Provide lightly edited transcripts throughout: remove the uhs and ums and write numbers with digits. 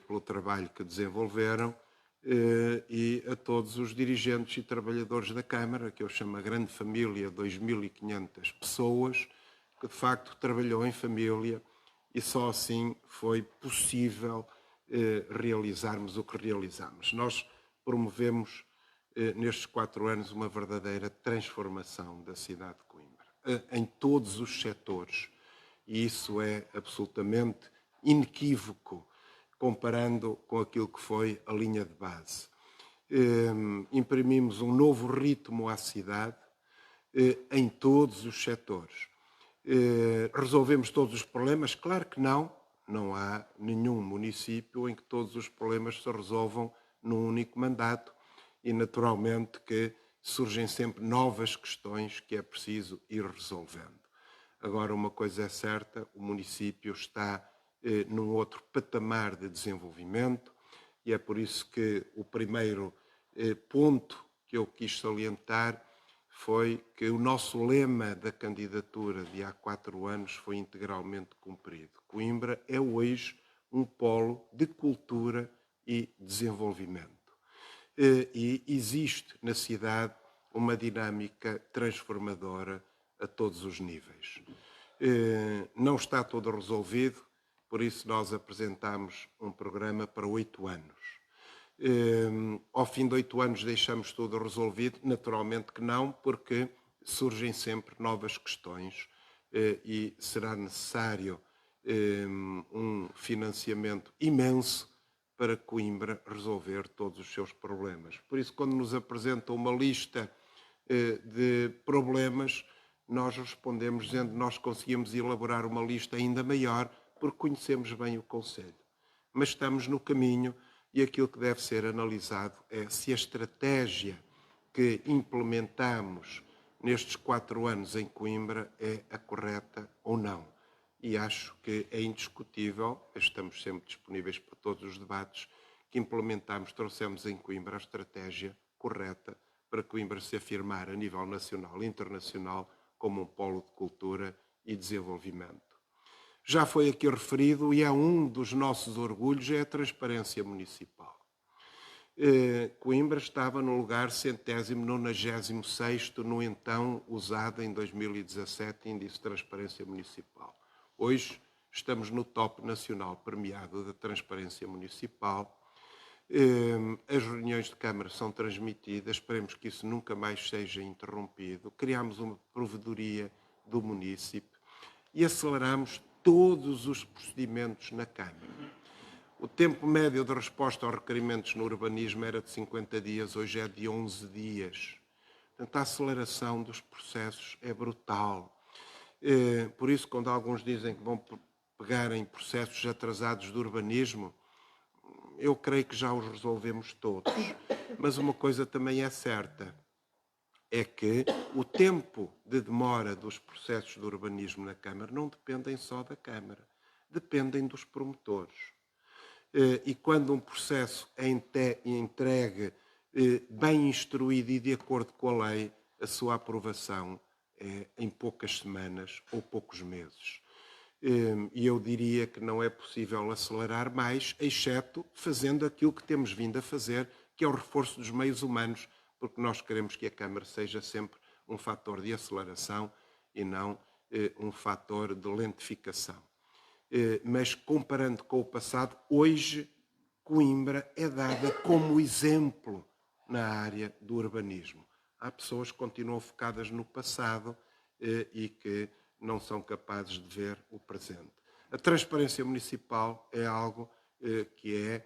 pelo trabalho que desenvolveram, e a todos os dirigentes e trabalhadores da Câmara, que eu chamo a grande família, 2.500 pessoas, que de facto trabalhou em família, e só assim foi possível realizarmos o que realizamos. Nós promovemos nestes 4 anos uma verdadeira transformação da cidade de Coimbra, em todos os setores, e isso é absolutamente inequívoco, comparando com aquilo que foi a linha de base. Imprimimos um novo ritmo à cidade, em todos os setores. Resolvemos todos os problemas? Claro que não. Não há nenhum município em que todos os problemas se resolvam num único mandato e, naturalmente, que surgem sempre novas questões que é preciso ir resolvendo. Agora, uma coisa é certa, o município está num outro patamar de desenvolvimento e é por isso que o primeiro ponto que eu quis salientar foi que o nosso lema da candidatura de há 4 anos foi integralmente cumprido. Coimbra é hoje um polo de cultura e desenvolvimento. E existe na cidade uma dinâmica transformadora a todos os níveis. Não está tudo resolvido, por isso nós apresentamos um programa para 8 anos. Ao fim de 8 anos deixamos tudo resolvido? Naturalmente que não, porque surgem sempre novas questões e será necessário um financiamento imenso para Coimbra resolver todos os seus problemas. Por isso, quando nos apresentam uma lista de problemas, nós respondemos dizendo que nós conseguimos elaborar uma lista ainda maior porque conhecemos bem o concelho. Mas estamos no caminho e aquilo que deve ser analisado é se a estratégia que implementamos nestes 4 anos em Coimbra é a correta ou não. E acho que é indiscutível, estamos sempre disponíveis para todos os debates, que implementamos, trouxemos em Coimbra a estratégia correta para Coimbra se afirmar a nível nacional e internacional como um polo de cultura e desenvolvimento. Já foi aqui referido e é um dos nossos orgulhos, é a transparência municipal. Coimbra estava no lugar 196º no então usado em 2017 Índice de Transparência Municipal. Hoje estamos no top nacional premiado da transparência municipal. As reuniões de Câmara são transmitidas, esperemos que isso nunca mais seja interrompido. Criámos uma provedoria do município e aceleramos todos os procedimentos na Câmara. O tempo médio de resposta aos requerimentos no urbanismo era de 50 dias, hoje é de 11 dias. Portanto, a aceleração dos processos é brutal. Por isso, quando alguns dizem que vão pegar em processos atrasados de urbanismo, eu creio que já os resolvemos todos. Mas uma coisa também é certa, é que o tempo de demora dos processos de urbanismo na Câmara não dependem só da Câmara, dependem dos promotores. E quando um processo é entregue bem instruído e de acordo com a lei, a sua aprovação é em poucas semanas ou poucos meses. E eu diria que não é possível acelerar mais, exceto fazendo aquilo que temos vindo a fazer, que é o reforço dos meios humanos, porque nós queremos que a Câmara seja sempre um fator de aceleração e não um fator de lentificação. Mas comparando com o passado, hoje Coimbra é dada como exemplo na área do urbanismo. Há pessoas que continuam focadas no passado e que não são capazes de ver o presente. A transparência municipal é algo que é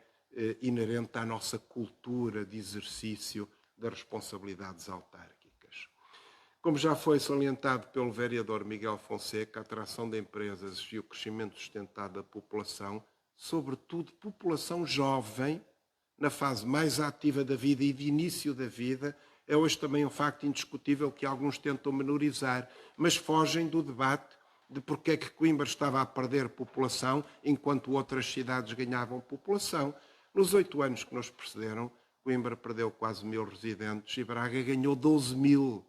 inerente à nossa cultura de exercício das responsabilidades autárquicas. Como já foi salientado pelo vereador Miguel Fonseca, a atração de empresas e o crescimento sustentado da população, sobretudo população jovem, na fase mais ativa da vida e de início da vida, é hoje também um facto indiscutível que alguns tentam menorizar, mas fogem do debate de porque é que Coimbra estava a perder população enquanto outras cidades ganhavam população. Nos 8 anos que nos precederam, Coimbra perdeu quase 1000 residentes e Braga ganhou 12.000.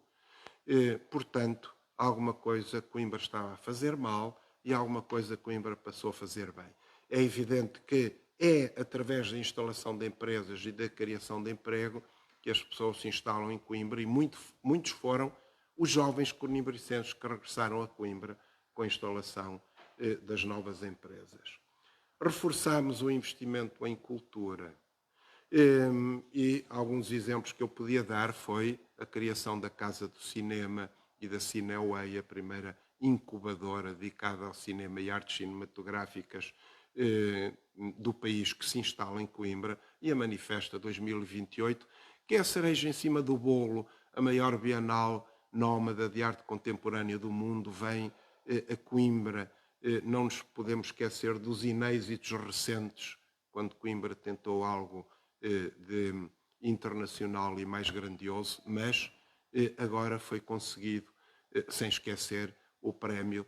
Portanto, alguma coisa Coimbra estava a fazer mal e alguma coisa Coimbra passou a fazer bem. É evidente que é através da instalação de empresas e da criação de emprego que as pessoas se instalam em Coimbra e muitos foram os jovens coimbricenses que regressaram a Coimbra com a instalação das novas empresas. Reforçámos o investimento em cultura e alguns exemplos que eu podia dar foi a criação da Casa do Cinema e da Cineway, a primeira incubadora dedicada ao cinema e artes cinematográficas do país que se instala em Coimbra, e a Manifesta 2028, que é a cereja em cima do bolo, a maior bienal nómada de arte contemporânea do mundo, vem a Coimbra. Não nos podemos esquecer dos inêxitos recentes, quando Coimbra tentou algo de internacional e mais grandioso, mas agora foi conseguido, sem esquecer o prémio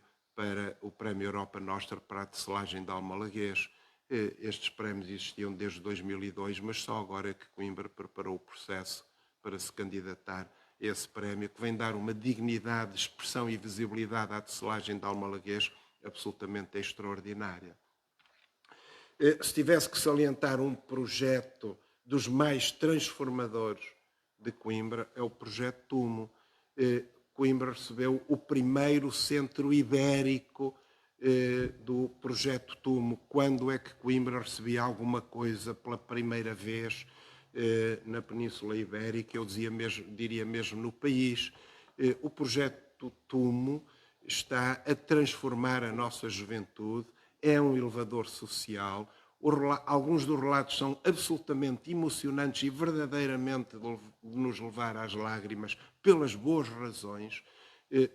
Europa Nostra para a tecelagem de Almalaguês. Estes prémios existiam desde 2002, mas só agora é que Coimbra preparou o processo para se candidatar a esse prémio, que vem dar uma dignidade, expressão e visibilidade à tecelagem de Almalaguês absolutamente extraordinária. Se tivesse que salientar um projeto dos mais transformadores de Coimbra, é o projeto Tumo. Coimbra recebeu o primeiro centro ibérico do projeto Tumo. Quando é que Coimbra recebia alguma coisa pela primeira vez na Península Ibérica, eu diria mesmo no país? O projeto Tumo está a transformar a nossa juventude, é um elevador social. Alguns dos relatos são absolutamente emocionantes e verdadeiramente de nos levar às lágrimas, pelas boas razões,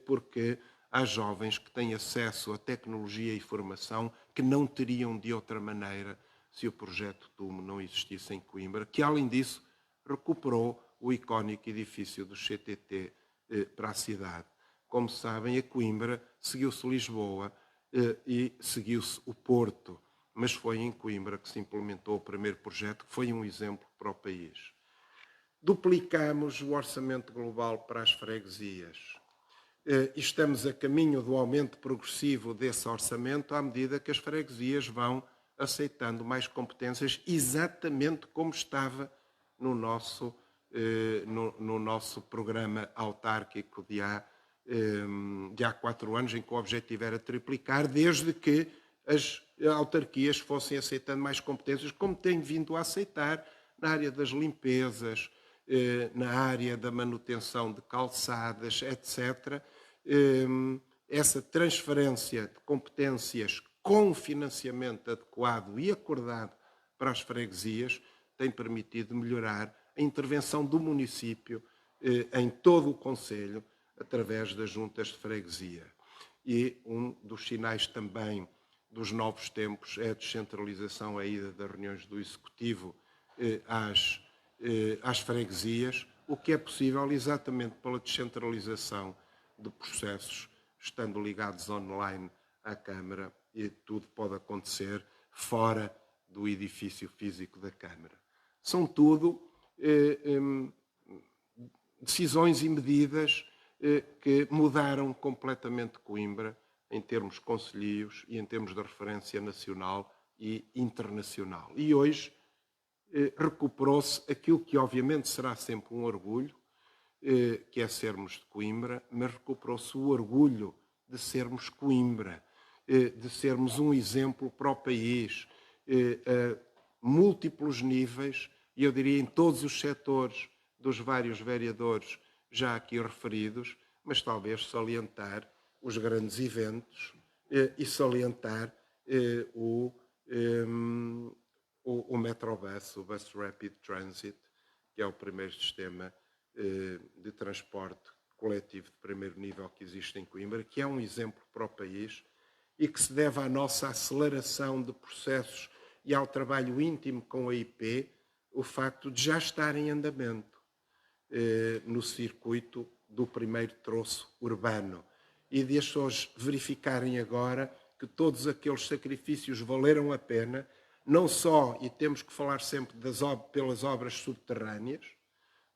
porque há jovens que têm acesso a tecnologia e formação que não teriam de outra maneira se o projeto Tumo não existisse em Coimbra, que além disso recuperou o icónico edifício do CTT para a cidade. Como sabem, a Coimbra seguiu-se Lisboa e seguiu-se o Porto, mas foi em Coimbra que se implementou o primeiro projeto, que foi um exemplo para o país. Duplicamos o orçamento global para as freguesias. Estamos a caminho do aumento progressivo desse orçamento à medida que as freguesias vão aceitando mais competências, exatamente como estava no nosso programa autárquico de há 4 anos, em que o objetivo era triplicar, desde que as autarquias fossem aceitando mais competências, como têm vindo a aceitar na área das limpezas, na área da manutenção de calçadas, etc. Essa transferência de competências com financiamento adequado e acordado para as freguesias tem permitido melhorar a intervenção do município em todo o concelho através das juntas de freguesia. E um dos sinais também dos novos tempos é a descentralização, a ida das reuniões do Executivo às freguesias, o que é possível exatamente pela descentralização de processos, estando ligados online à Câmara, e tudo pode acontecer fora do edifício físico da Câmara. São tudo decisões e medidas que mudaram completamente Coimbra em termos concelhios e em termos de referência nacional e internacional. E hoje recuperou-se aquilo que obviamente será sempre um orgulho, que é sermos de Coimbra, mas recuperou-se o orgulho de sermos Coimbra, de sermos um exemplo para o país, a múltiplos níveis, e eu diria em todos os setores dos vários vereadores já aqui referidos, mas talvez salientar os grandes eventos e salientar o Metrobus, o Bus Rapid Transit, que é o primeiro sistema de transporte coletivo de primeiro nível que existe em Coimbra, que é um exemplo para o país e que se deve à nossa aceleração de processos e ao trabalho íntimo com a IP, o facto de já estar em andamento no circuito do primeiro troço urbano e de as pessoas verificarem agora que todos aqueles sacrifícios valeram a pena, não só, e temos que falar sempre pelas obras subterrâneas,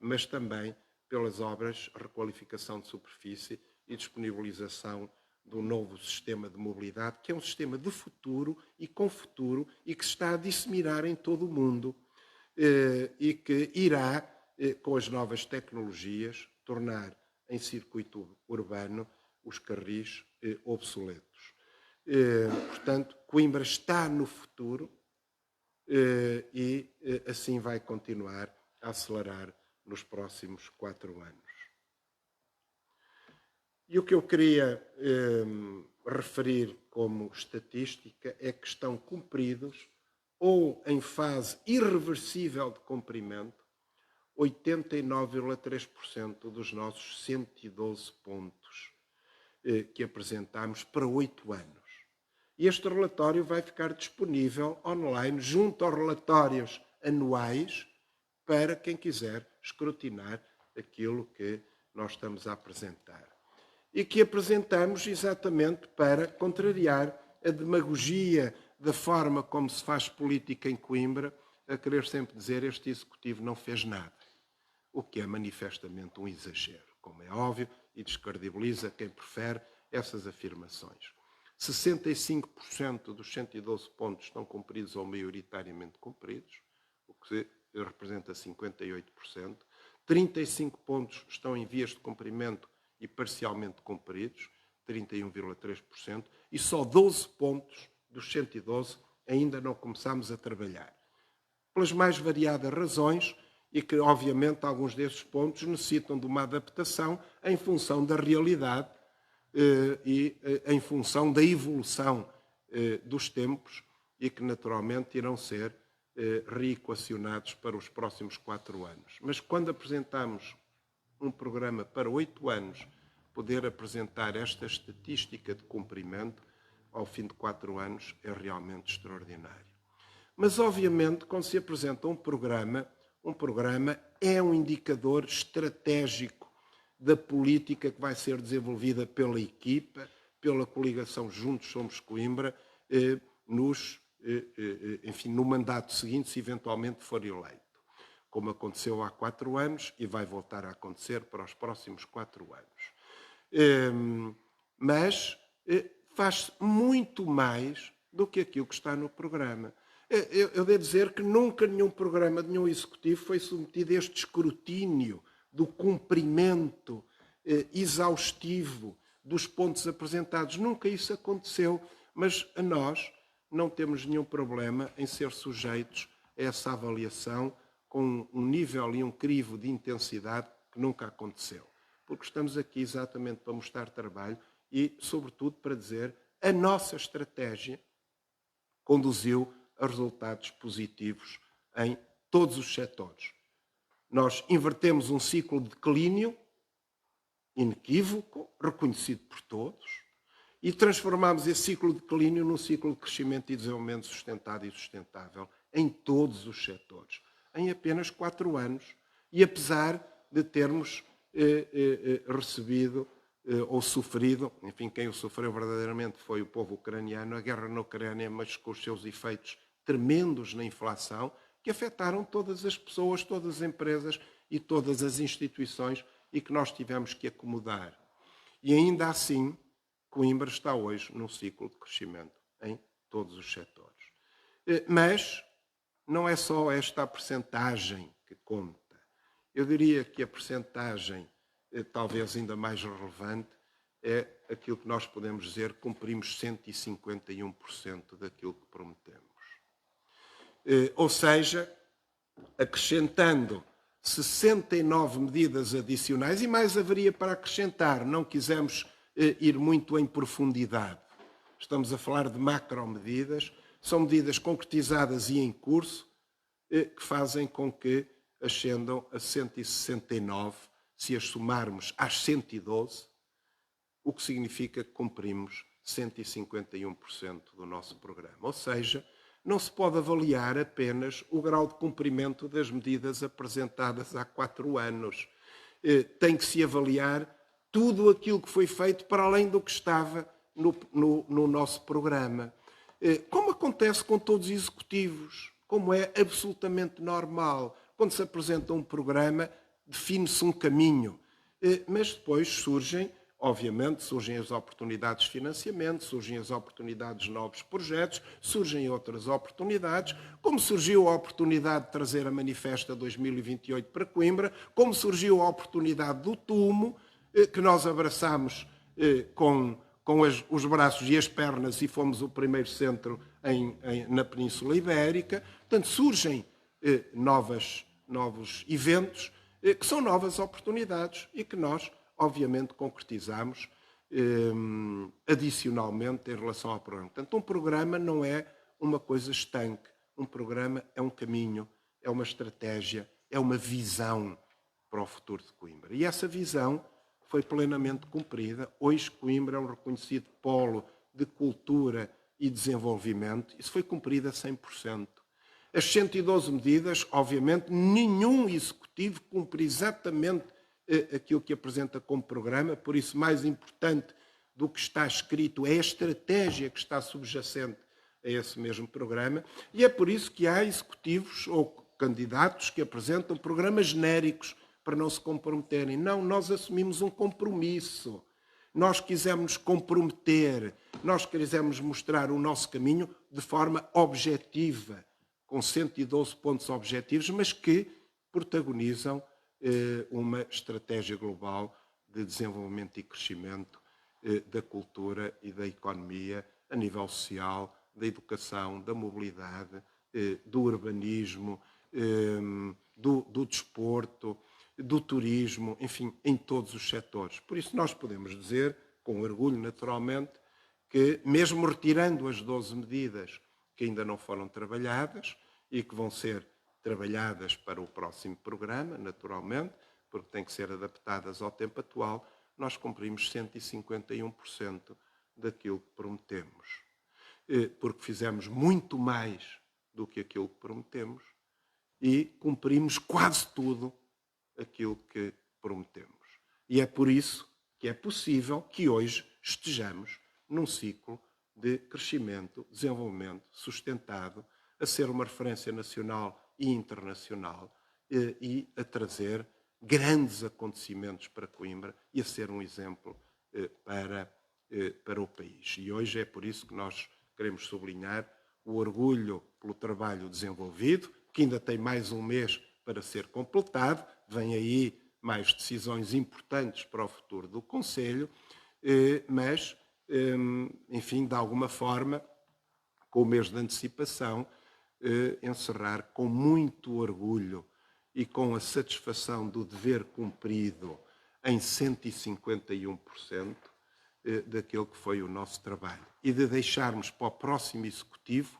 mas também pelas obras de requalificação de superfície e disponibilização do novo sistema de mobilidade, que é um sistema de futuro e com futuro e que se está a disseminar em todo o mundo e que irá, com as novas tecnologias, tornar em circuito urbano os carris obsoletos. Portanto, Coimbra está no futuro e assim vai continuar a acelerar nos próximos 4 anos. E o que eu queria referir como estatística é que estão cumpridos, ou em fase irreversível de cumprimento, 89,3% dos nossos 112 pontos que apresentámos para 8 anos. E este relatório vai ficar disponível online junto aos relatórios anuais para quem quiser escrutinar aquilo que nós estamos a apresentar. E que apresentamos exatamente para contrariar a demagogia da forma como se faz política em Coimbra, a querer sempre dizer este Executivo não fez nada, o que é manifestamente um exagero, como é óbvio, e descredibiliza quem prefere essas afirmações. 65% dos 112 pontos estão cumpridos ou maioritariamente cumpridos, o que representa 58%. 35 pontos estão em vias de cumprimento e parcialmente cumpridos, 31,3%, e só 12 pontos dos 112 ainda não começámos a trabalhar. Pelas mais variadas razões, e que, obviamente, alguns desses pontos necessitam de uma adaptação em função da realidade e em função da evolução dos tempos e que, naturalmente, irão ser reequacionados para os próximos 4 anos. Mas, quando apresentamos um programa para 8 anos, poder apresentar esta estatística de cumprimento ao fim de 4 anos é realmente extraordinário. Mas, obviamente, quando se apresenta um programa é um indicador estratégico da política que vai ser desenvolvida pela equipa, pela coligação Juntos Somos Coimbra, no mandato seguinte, se eventualmente for eleito, como aconteceu há 4 anos e vai voltar a acontecer para os próximos 4 anos. Mas faz muito mais do que aquilo que está no programa. Eu devo dizer que nunca nenhum programa de nenhum executivo foi submetido a este escrutínio do cumprimento exaustivo dos pontos apresentados. Nunca isso aconteceu, mas a nós não temos nenhum problema em ser sujeitos a essa avaliação com um nível e um crivo de intensidade que nunca aconteceu. Porque estamos aqui exatamente para mostrar trabalho e, sobretudo, para dizer a nossa estratégia conduziu a resultados positivos em todos os setores. Nós invertemos um ciclo de declínio inequívoco, reconhecido por todos, e transformamos esse ciclo de declínio num ciclo de crescimento e desenvolvimento sustentado e sustentável em todos os setores, em apenas 4 anos. E apesar de termos recebido ou sofrido, enfim, quem o sofreu verdadeiramente foi o povo ucraniano, a guerra na Ucrânia, mas com os seus efeitos tremendos na inflação, que afetaram todas as pessoas, todas as empresas e todas as instituições e que nós tivemos que acomodar. E ainda assim, Coimbra está hoje num ciclo de crescimento em todos os setores. Mas não é só esta a percentagem que conta. Eu diria que a percentagem talvez ainda mais relevante é aquilo que nós podemos dizer, cumprimos 151% daquilo que prometemos. Ou seja, acrescentando 69 medidas adicionais, e mais haveria para acrescentar, não quisemos ir muito em profundidade. Estamos a falar de macro-medidas, são medidas concretizadas e em curso, que fazem com que ascendam a 169, se as somarmos às 112, o que significa que cumprimos 151% do nosso programa. Ou seja, não se pode avaliar apenas o grau de cumprimento das medidas apresentadas há 4 anos. Tem que se avaliar tudo aquilo que foi feito para além do que estava no nosso programa. Como acontece com todos os executivos, como é absolutamente normal. Quando se apresenta um programa, define-se um caminho, mas depois surgem, obviamente, surgem as oportunidades de financiamento, surgem as oportunidades de novos projetos, surgem outras oportunidades, como surgiu a oportunidade de trazer a Manifesta 2028 para Coimbra, como surgiu a oportunidade do TUMO, que nós abraçámos com os braços e as pernas e fomos o primeiro centro na Península Ibérica. Portanto, surgem novos eventos que são novas oportunidades e que nós, obviamente, concretizamos adicionalmente em relação ao programa. Portanto, um programa não é uma coisa estanque. Um programa é um caminho, é uma estratégia, é uma visão para o futuro de Coimbra. E essa visão foi plenamente cumprida. Hoje Coimbra é um reconhecido polo de cultura e desenvolvimento. Isso foi cumprido a 100%. As 112 medidas, obviamente, nenhum executivo cumpre exatamente aquilo que apresenta como programa, por isso mais importante do que está escrito é a estratégia que está subjacente a esse mesmo programa, e é por isso que há executivos ou candidatos que apresentam programas genéricos para não se comprometerem. Não, nós assumimos um compromisso. Nós quisemos nos comprometer, nós quisemos mostrar o nosso caminho de forma objetiva, com 112 pontos objetivos, mas que protagonizam uma estratégia global de desenvolvimento e crescimento da cultura e da economia a nível social, da educação, da mobilidade, do urbanismo, do desporto, do turismo, enfim, em todos os setores. Por isso nós podemos dizer, com orgulho naturalmente, que mesmo retirando as 12 medidas que ainda não foram trabalhadas e que vão ser trabalhadas para o próximo programa, naturalmente, porque têm que ser adaptadas ao tempo atual, nós cumprimos 151% daquilo que prometemos. Porque fizemos muito mais do que aquilo que prometemos e cumprimos quase tudo aquilo que prometemos. E é por isso que é possível que hoje estejamos num ciclo de crescimento, desenvolvimento sustentado, a ser uma referência nacional e internacional e a trazer grandes acontecimentos para Coimbra e a ser um exemplo para o país. E hoje é por isso que nós queremos sublinhar o orgulho pelo trabalho desenvolvido, que ainda tem mais um mês para ser completado, vem aí mais decisões importantes para o futuro do Conselho, mas, enfim, de alguma forma, com o mês de antecipação, encerrar com muito orgulho e com a satisfação do dever cumprido em 151% daquilo que foi o nosso trabalho. E de deixarmos para o próximo Executivo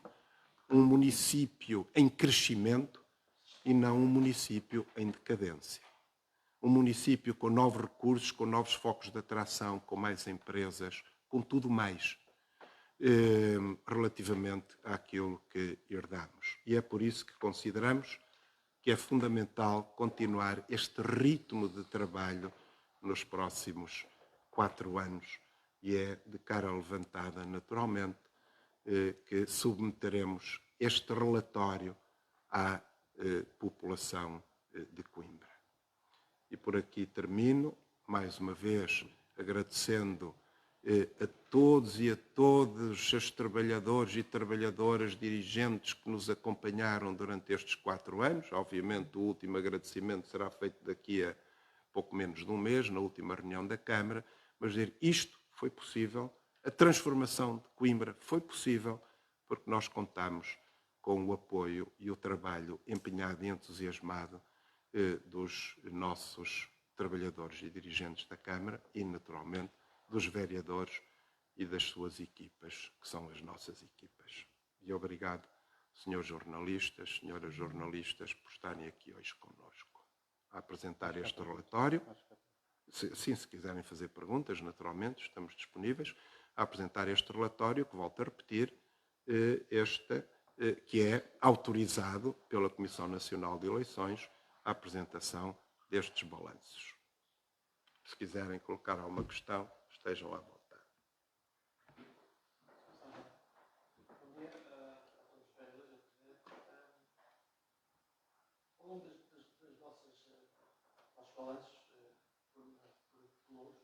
um município em crescimento e não um município em decadência. Um município com novos recursos, com novos focos de atração, com mais empresas, com tudo mais, relativamente àquilo que herdamos. E é por isso que consideramos que é fundamental continuar este ritmo de trabalho nos próximos 4 anos e é de cara levantada, naturalmente, que submeteremos este relatório à população de Coimbra. E por aqui termino, mais uma vez agradecendo a todos e a todos os trabalhadores e trabalhadoras dirigentes que nos acompanharam durante estes 4 anos. Obviamente o último agradecimento será feito daqui a pouco menos de um mês, na última reunião da Câmara, mas dizer isto foi possível, a transformação de Coimbra foi possível, porque nós contamos com o apoio e o trabalho empenhado e entusiasmado dos nossos trabalhadores e dirigentes da Câmara e, naturalmente, dos vereadores e das suas equipas, que são as nossas equipas. E obrigado, senhores jornalistas, senhoras jornalistas, por estarem aqui hoje connosco a apresentar este relatório. Sim, se quiserem fazer perguntas, naturalmente, estamos disponíveis a apresentar este relatório, que volto a repetir, que é autorizado pela Comissão Nacional de Eleições a apresentação destes balanços. Se quiserem colocar alguma questão, estejam à vontade. Ao longo das vossas balanços por louros,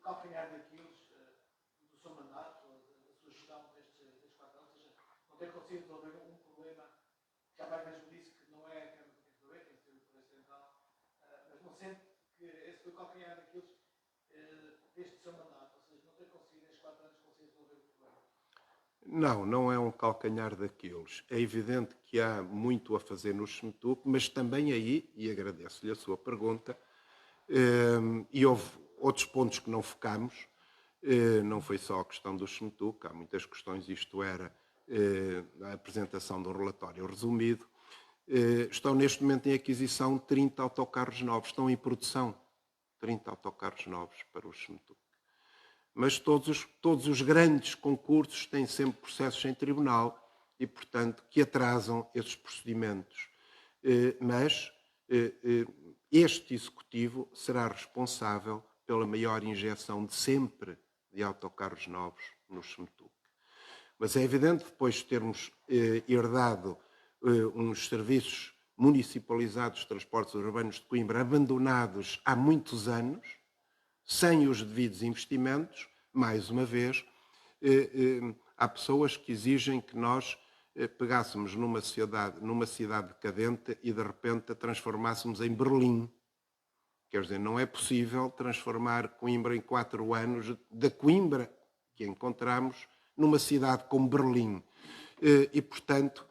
calcanhar daquilo do seu mandato, da sua gestão destes 4 anos? Ou seja, não ter conseguido resolver um problema que já mais mesmo disse que não é a Câmara que tem que resolver, tem que ser o Poder Central, mas não sente que esse foi o calcanhar daquilo deste seu mandato? Ou seja, não ter conseguido nestes 4 anos conseguir resolver o problema? Não, não é um calcanhar daqueles. É evidente que há muito a fazer no SMTUC, mas também aí, e agradeço-lhe a sua pergunta, e houve outros pontos que não focamos, não foi só a questão do SMTUC, há muitas questões, isto era a apresentação do relatório resumido. Estão neste momento em aquisição 30 autocarros novos, estão em produção 30 autocarros novos para o SMTUC. Mas todos os grandes concursos têm sempre processos em tribunal e, portanto, que atrasam esses procedimentos. Mas este Executivo será responsável pela maior injeção de sempre de autocarros novos no SMTUC. Mas é evidente, depois de termos herdado uns serviços municipalizados de transportes urbanos de Coimbra abandonados há muitos anos, sem os devidos investimentos, mais uma vez, há pessoas que exigem que nós pegássemos numa cidade decadente e de repente a transformássemos em Berlim. Quer dizer, não é possível transformar Coimbra em 4 anos, da Coimbra que encontramos, numa cidade como Berlim. E, portanto,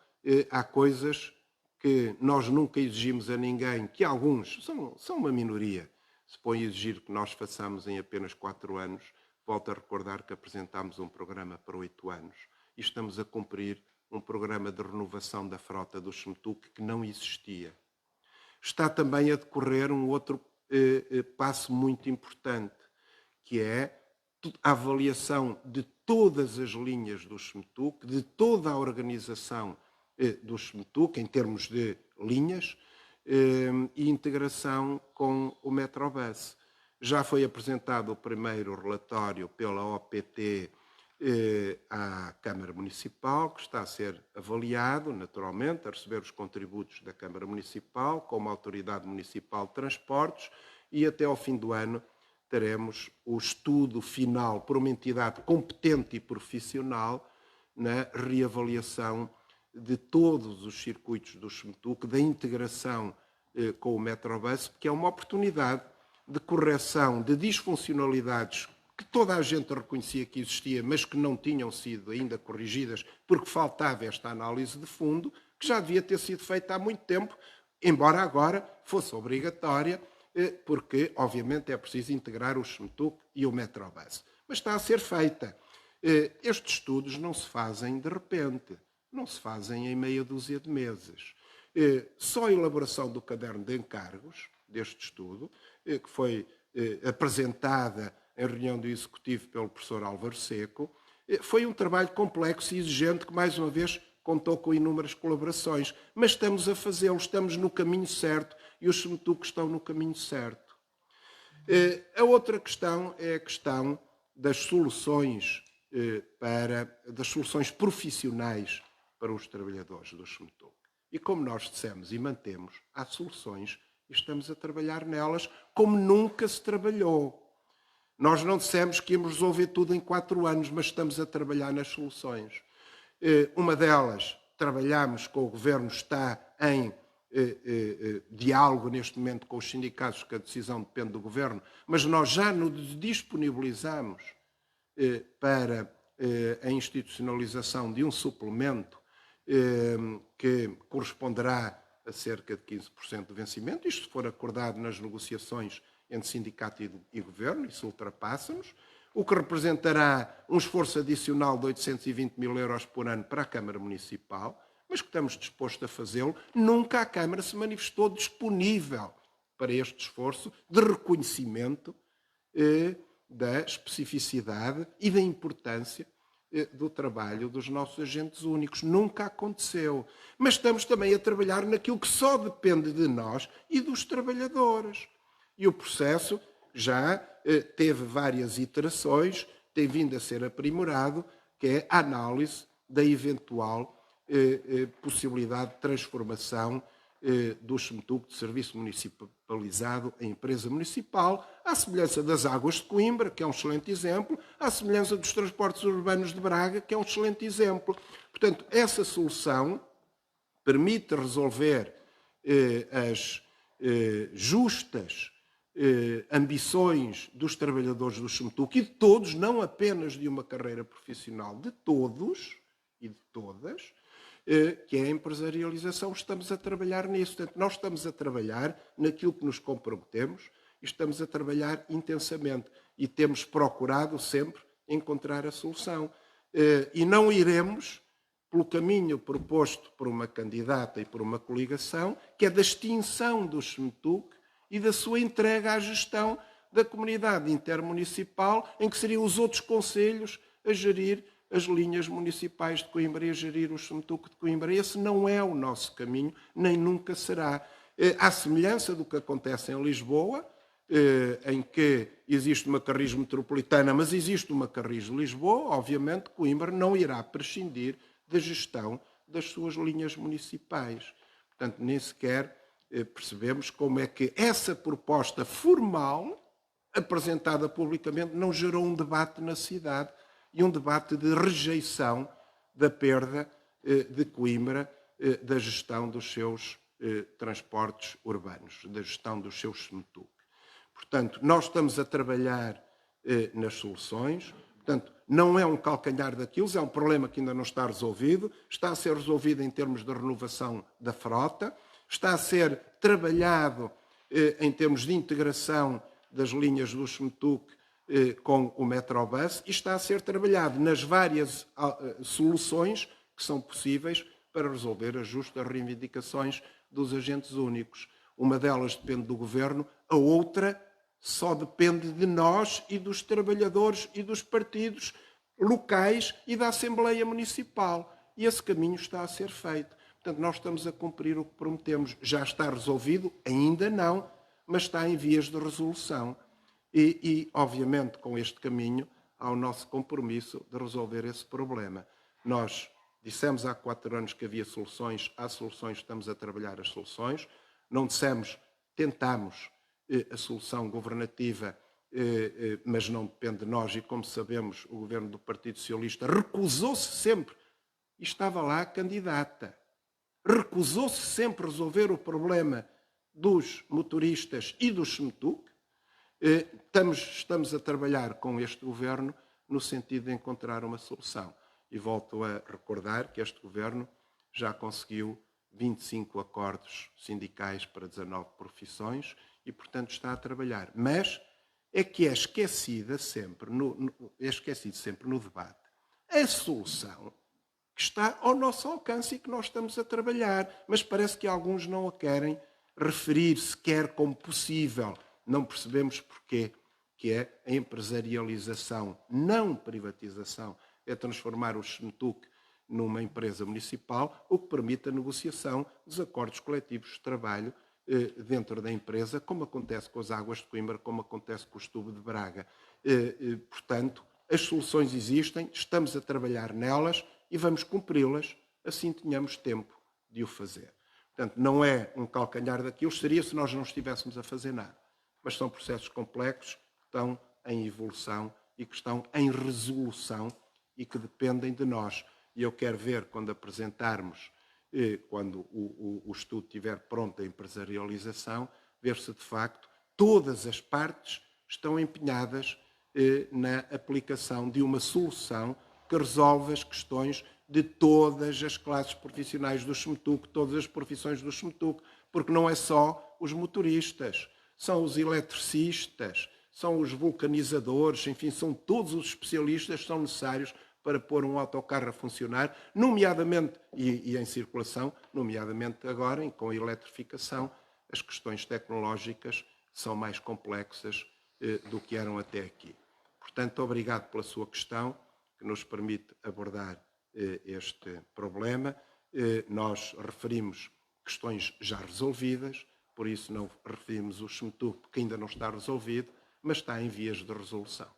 há coisas que nós nunca exigimos a ninguém, que alguns, são uma minoria, se põe a exigir que nós façamos em apenas 4 anos. Volto a recordar que apresentámos um programa para 8 anos e estamos a cumprir um programa de renovação da frota do SMTUC que não existia. Está também a decorrer um outro passo muito importante, que é a avaliação de todas as linhas do SMTUC, de toda a organização do SMTUC, em termos de linhas, e integração com o Metrobus. Já foi apresentado o primeiro relatório pela OPT à Câmara Municipal, que está a ser avaliado, naturalmente, a receber os contributos da Câmara Municipal, como Autoridade Municipal de Transportes, e até ao fim do ano teremos o estudo final por uma entidade competente e profissional na reavaliação de todos os circuitos do SMTUC, da integração com o Metrobus, que é uma oportunidade de correção de disfuncionalidades que toda a gente reconhecia que existia, mas que não tinham sido ainda corrigidas porque faltava esta análise de fundo, que já devia ter sido feita há muito tempo, embora agora fosse obrigatória, porque, obviamente, é preciso integrar o SMTUC e o Metrobus. Mas está a ser feita. Estes estudos não se fazem de repente, não se fazem em meia dúzia de meses. Só a elaboração do caderno de encargos deste estudo, que foi apresentada em reunião do Executivo pelo professor Álvaro Seco, foi um trabalho complexo e exigente que, mais uma vez, contou com inúmeras colaborações. Mas estamos a fazê-lo, estamos no caminho certo e os SMTUC estão no caminho certo. A outra questão é a questão das soluções das soluções profissionais para os trabalhadores do SMTUC. E como nós dissemos e mantemos, há soluções e estamos a trabalhar nelas como nunca se trabalhou. Nós não dissemos que íamos resolver tudo em 4 anos, mas estamos a trabalhar nas soluções. Uma delas, trabalhamos com o Governo, está em diálogo neste momento com os sindicatos, que a decisão depende do Governo, mas nós já nos disponibilizamos para a institucionalização de um suplemento que corresponderá a cerca de 15% de vencimento, isto se for acordado nas negociações entre sindicato e Governo, isso ultrapassa-nos, o que representará um esforço adicional de 820 mil euros por ano para a Câmara Municipal, mas que estamos dispostos a fazê-lo. Nunca a Câmara se manifestou disponível para este esforço de reconhecimento da especificidade e da importância do trabalho dos nossos agentes únicos. Nunca aconteceu. Mas estamos também a trabalhar naquilo que só depende de nós e dos trabalhadores. E o processo já teve várias iterações, tem vindo a ser aprimorado, que é a análise da eventual possibilidade de transformação do SMTUC de serviço municipalizado em empresa municipal, à semelhança das águas de Coimbra, que é um excelente exemplo, à semelhança dos transportes urbanos de Braga, que é um excelente exemplo. Portanto, essa solução permite resolver as justas ambições dos trabalhadores do SEMTUC e de todos, não apenas de uma carreira profissional, de todos e de todas, que é a empresarialização. Estamos a trabalhar nisso. Portanto, nós estamos a trabalhar naquilo que nos comprometemos e estamos a trabalhar intensamente e temos procurado sempre encontrar a solução. E não iremos pelo caminho proposto por uma candidata e por uma coligação, que é da extinção do SEMTUC e da sua entrega à gestão da comunidade intermunicipal, em que seriam os outros concelhos a gerir as linhas municipais de Coimbra e a gerir o SEMTUC de Coimbra. Esse não é o nosso caminho, nem nunca será. À semelhança do que acontece em Lisboa, em que existe uma Carris metropolitana, mas existe uma Carris de Lisboa, obviamente Coimbra não irá prescindir da gestão das suas linhas municipais. Portanto, nem sequer percebemos como é que essa proposta formal, apresentada publicamente, não gerou um debate na cidade e um debate de rejeição da perda de Coimbra da gestão dos seus transportes urbanos, da gestão dos seus SEMTUC. Portanto, nós estamos a trabalhar nas soluções. Portanto, não é um calcanhar daquilo, é um problema que ainda não está resolvido. Está a ser resolvido em termos de renovação da frota. Está a ser trabalhado em termos de integração das linhas do SEMTUC com o Metrobus e está a ser trabalhado nas várias soluções que são possíveis para resolver as justas reivindicações dos agentes únicos. Uma delas depende do Governo, a outra só depende de nós e dos trabalhadores e dos partidos locais e da Assembleia Municipal. E esse caminho está a ser feito. Portanto, nós estamos a cumprir o que prometemos. Já está resolvido? Ainda não, mas está em vias de resolução. E obviamente, com este caminho, há o nosso compromisso de resolver esse problema. Nós dissemos há 4 anos que havia soluções, há soluções, estamos a trabalhar as soluções. Não dissemos, tentamos a solução governativa, mas não depende de nós, e como sabemos, o governo do Partido Socialista recusou-se sempre, e estava lá a candidata, recusou-se sempre a resolver o problema dos motoristas e dos SEMTUC. Estamos a trabalhar com este governo no sentido de encontrar uma solução. E volto a recordar que este governo já conseguiu 25 acordos sindicais para 19 profissões e, portanto, está a trabalhar. Mas é que é esquecido sempre no debate a solução que está ao nosso alcance e que nós estamos a trabalhar. Mas parece que alguns não a querem referir sequer como possível. Não percebemos porquê, que é a empresarialização, não privatização, é transformar o SEMTUC numa empresa municipal, o que permite a negociação dos acordos coletivos de trabalho dentro da empresa, como acontece com as águas de Coimbra, como acontece com o Estubo de Braga. Portanto, as soluções existem, estamos a trabalhar nelas e vamos cumpri-las, assim tenhamos tempo de o fazer. Portanto, não é um calcanhar daquilo, seria se nós não estivéssemos a fazer nada. Mas são processos complexos que estão em evolução e que estão em resolução e que dependem de nós. E eu quero ver, quando apresentarmos, quando o estudo estiver pronto, a empresarialização, ver se de facto todas as partes estão empenhadas na aplicação de uma solução que resolve as questões de todas as classes profissionais do SEMTUC, todas as profissões do SEMTUC, porque não é só os motoristas, são os eletricistas, são os vulcanizadores, enfim, são todos os especialistas que são necessários para pôr um autocarro a funcionar, nomeadamente, e em circulação, nomeadamente agora, com a eletrificação, as questões tecnológicas são mais complexas do que eram até aqui. Portanto, obrigado pela sua questão, que nos permite abordar este problema. Nós referimos questões já resolvidas, por isso não referimos o SEMTUC, que ainda não está resolvido, mas está em vias de resolução.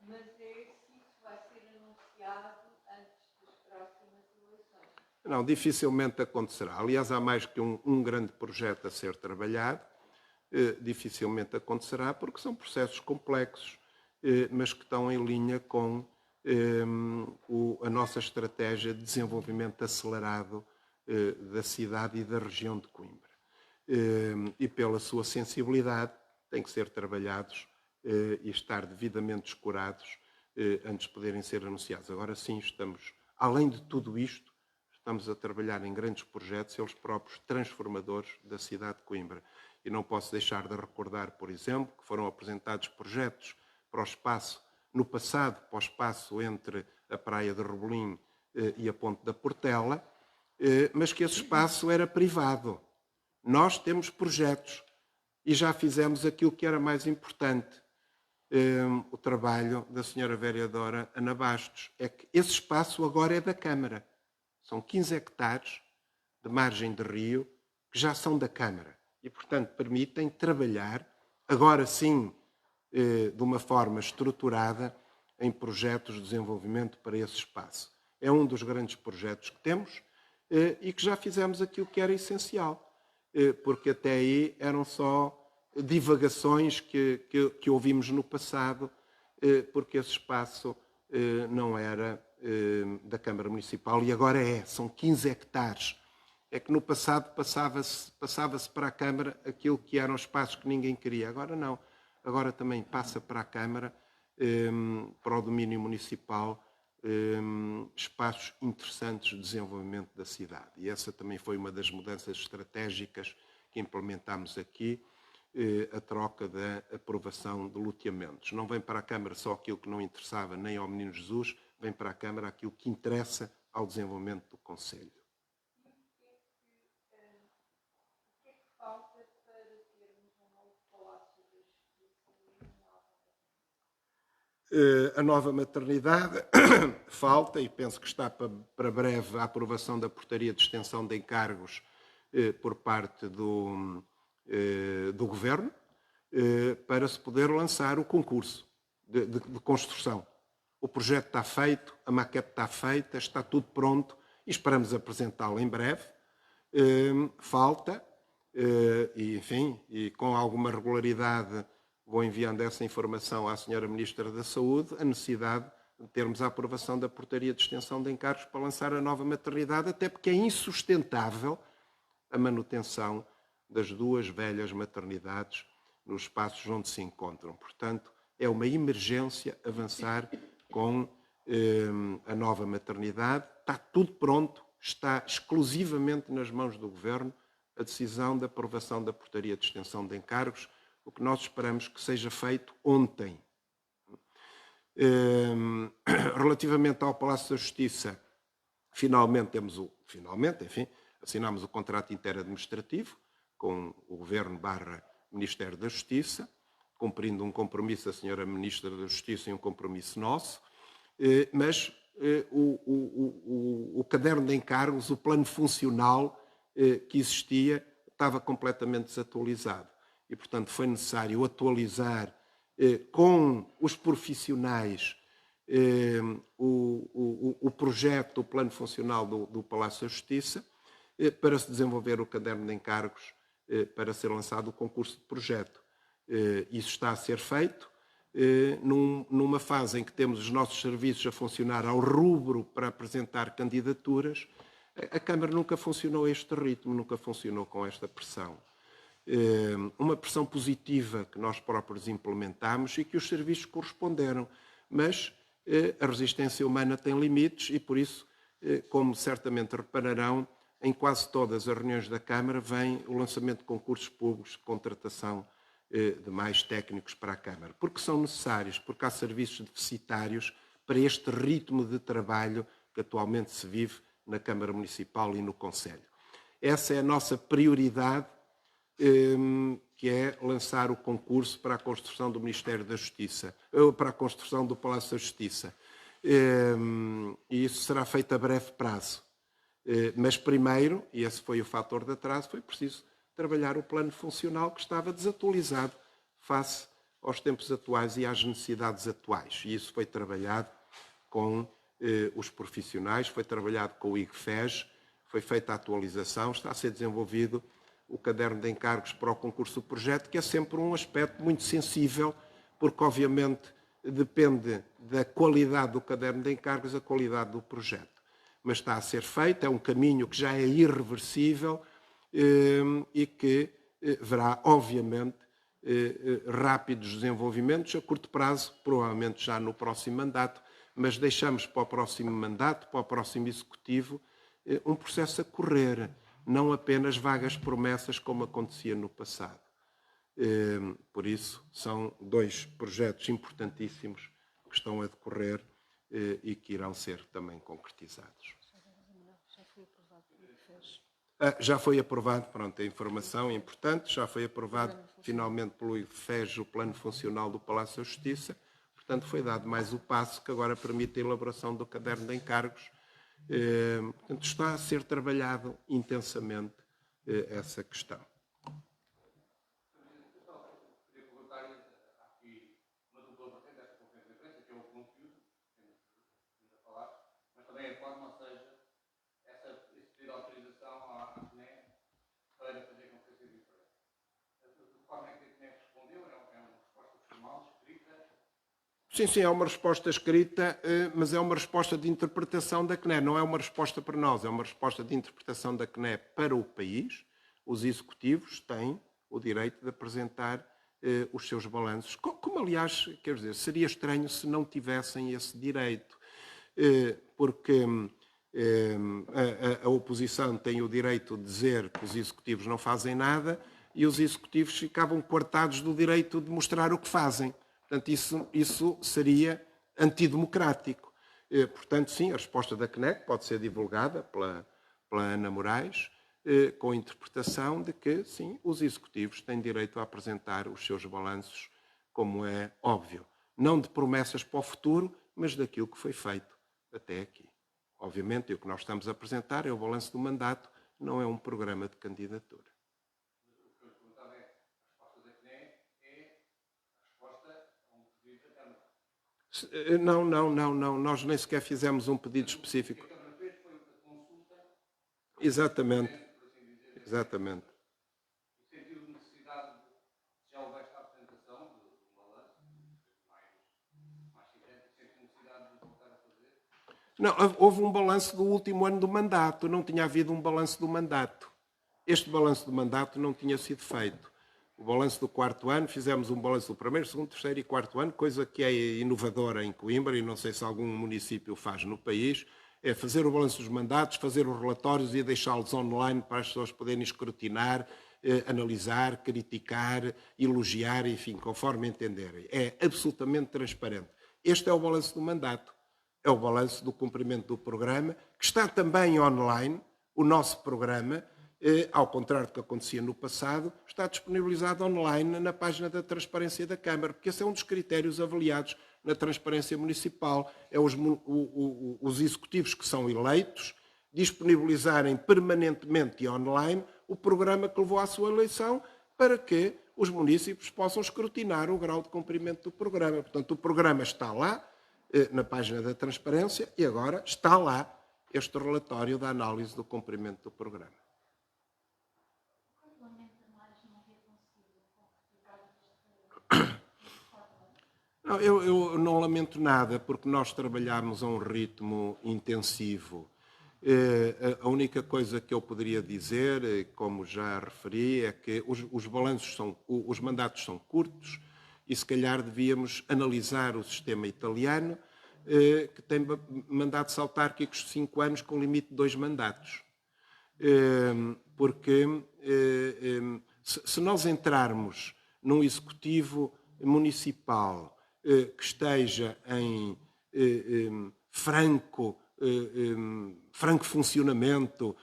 Mas é se isso vai ser anunciado antes das próximas eleições. Não, dificilmente acontecerá. Aliás, há mais que um grande projeto a ser trabalhado. Dificilmente acontecerá porque são processos complexos, mas que estão em linha com a nossa estratégia de desenvolvimento acelerado da cidade e da região de Coimbra. E pela sua sensibilidade têm que ser trabalhados e estar devidamente escurados antes de poderem ser anunciados. Agora sim, estamos, além de tudo isto, estamos a trabalhar em grandes projetos, eles próprios transformadores da cidade de Coimbra. E não posso deixar de recordar, por exemplo, que foram apresentados projetos para o espaço, no passado, para o espaço entre a Praia de Rebolim e a Ponte da Portela, mas que esse espaço era privado. Nós temos projetos e já fizemos aquilo que era mais importante. O trabalho da senhora vereadora Ana Bastos é que esse espaço agora é da Câmara. São 15 hectares de margem de rio que já são da Câmara e, portanto, permitem trabalhar, agora sim, de uma forma estruturada, em projetos de desenvolvimento para esse espaço. É um dos grandes projetos que temos e que já fizemos aquilo que era essencial, porque até aí eram só divagações que ouvimos no passado, porque esse espaço não era da Câmara Municipal e agora é, são 15 hectares. É que no passado passava-se para a Câmara aquilo que eram espaços que ninguém queria. Agora não. Agora também passa para a Câmara, para o domínio municipal, espaços interessantes de desenvolvimento da cidade. E essa também foi uma das mudanças estratégicas que implementámos aqui, a troca da aprovação de loteamentos. Não vem para a Câmara só aquilo que não interessava nem ao Menino Jesus, vem para a Câmara aquilo que interessa ao desenvolvimento do Concelho. Falta para termos um novo Palácio da Justiça e A nova maternidade falta, e penso que está para breve a aprovação da portaria de extensão de encargos por parte do Governo, para se poder lançar o concurso de construção. O projeto está feito, a maquete está feita, está tudo pronto e esperamos apresentá-lo em breve. Falta, e enfim, e com alguma regularidade vou enviando essa informação à Sra. Ministra da Saúde, a necessidade de termos a aprovação da portaria de extensão de encargos para lançar a nova maternidade, até porque é insustentável a manutenção das duas velhas maternidades nos espaços onde se encontram. Portanto, é uma emergência avançar com a nova maternidade. Está tudo pronto, está exclusivamente nas mãos do Governo a decisão da aprovação da portaria de extensão de encargos, o que nós esperamos que seja feito ontem. Relativamente ao Palácio da Justiça, finalmente, assinámos o contrato interadministrativo com o Governo / Ministério da Justiça, cumprindo um compromisso da Sra. Ministra da Justiça e um compromisso nosso, mas o caderno de encargos, o plano funcional que existia, estava completamente desatualizado. E, portanto, foi necessário atualizar com os profissionais o projeto, o plano funcional do Palácio da Justiça, para se desenvolver o caderno de encargos, para ser lançado o concurso de projeto. Isso está a ser feito numa fase em que temos os nossos serviços a funcionar ao rubro para apresentar candidaturas. A Câmara nunca funcionou a este ritmo, nunca funcionou com esta pressão. Uma pressão positiva que nós próprios implementámos e que os serviços corresponderam. Mas a resistência humana tem limites e, por isso, como certamente repararão, em quase todas as reuniões da Câmara vem o lançamento de concursos públicos de contratação de mais técnicos para a Câmara. Porque são necessários, porque há serviços deficitários para este ritmo de trabalho que atualmente se vive na Câmara Municipal e no Concelho. Essa é a nossa prioridade, que é lançar o concurso para a construção do Ministério da Justiça, para a construção do Palácio da Justiça. E isso será feito a breve prazo. Mas primeiro, e esse foi o fator de atraso, foi preciso trabalhar o plano funcional que estava desatualizado face aos tempos atuais e às necessidades atuais. E isso foi trabalhado com os profissionais, foi trabalhado com o IGFES, foi feita a atualização, está a ser desenvolvido o caderno de encargos para o concurso do projeto, que é sempre um aspecto muito sensível, porque obviamente depende da qualidade do caderno de encargos, a qualidade do projeto. Mas está a ser feito, é um caminho que já é irreversível e que verá, obviamente, rápidos desenvolvimentos a curto prazo, provavelmente já no próximo mandato, mas deixamos para o próximo mandato, para o próximo executivo, um processo a correr, não apenas vagas promessas como acontecia no passado. Por isso, são 2 projetos importantíssimos que estão a decorrer e que irão ser também concretizados. Já foi aprovado, pronto, a informação é importante, já foi aprovado finalmente pelo IFES o Plano Funcional do Palácio da Justiça, portanto foi dado mais o passo que agora permite a elaboração do caderno de encargos. Portanto, está a ser trabalhado intensamente essa questão. Sim, é uma resposta escrita, mas é uma resposta de interpretação da CNE. Não é uma resposta para nós, é uma resposta de interpretação da CNE para o país. Os executivos têm o direito de apresentar os seus balanços. Como, aliás, quer dizer, seria estranho se não tivessem esse direito, porque a oposição tem o direito de dizer que os executivos não fazem nada e os executivos ficavam coartados do direito de mostrar o que fazem. Portanto, isso seria antidemocrático. Portanto, sim, a resposta da CNEC pode ser divulgada pela Ana Moraes, com a interpretação de que, sim, os executivos têm direito a apresentar os seus balanços, como é óbvio. Não de promessas para o futuro, mas daquilo que foi feito até aqui. Obviamente, o que nós estamos a apresentar é o balanço do mandato, não é um programa de candidatura. Não. Nós nem sequer fizemos um pedido específico. Exatamente. Exatamente. Não, houve um balanço do último ano do mandato. Não tinha havido um balanço do mandato. Este balanço do mandato não tinha sido feito. O balanço do 4º ano, fizemos um balanço do 1º, 2º, 3º e 4º ano, coisa que é inovadora em Coimbra, e não sei se algum município faz no país, é fazer o balanço dos mandatos, fazer os relatórios e deixá-los online para as pessoas poderem escrutinar, analisar, criticar, elogiar, enfim, conforme entenderem. É absolutamente transparente. Este é o balanço do mandato, é o balanço do cumprimento do programa, que está também online, o nosso programa, ao contrário do que acontecia no passado, está disponibilizado online na página da Transparência da Câmara, porque esse é um dos critérios avaliados na Transparência Municipal. É os executivos que são eleitos disponibilizarem permanentemente e online o programa que levou à sua eleição para que os municípios possam escrutinar o grau de cumprimento do programa. Portanto, o programa está lá na página da Transparência e agora está lá este relatório da análise do cumprimento do programa. Não, eu não lamento nada, porque nós trabalhamos a um ritmo intensivo. A única coisa que eu poderia dizer, como já referi, é que os mandatos são curtos e se calhar devíamos analisar o sistema italiano, que tem mandatos autárquicos de 5 anos com limite de 2 mandatos. Porque se nós entrarmos num executivo municipal que esteja em franco funcionamento,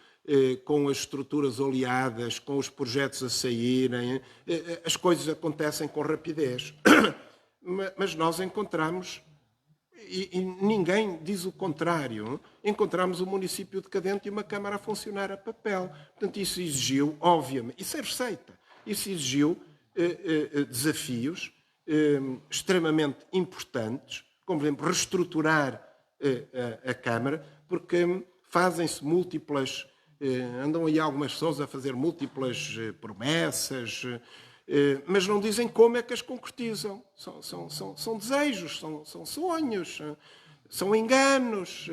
com as estruturas oleadas, com os projetos a saírem, as coisas acontecem com rapidez. Mas nós encontramos, e ninguém diz o contrário, encontramos um município decadente e uma Câmara a funcionar a papel. Portanto, isso exigiu, obviamente, isso é receita, isso exigiu desafios extremamente importantes, como, por exemplo, reestruturar a Câmara, porque fazem-se múltiplas, andam aí algumas pessoas a fazer múltiplas promessas, mas não dizem como é que as concretizam. São desejos, são sonhos, são enganos.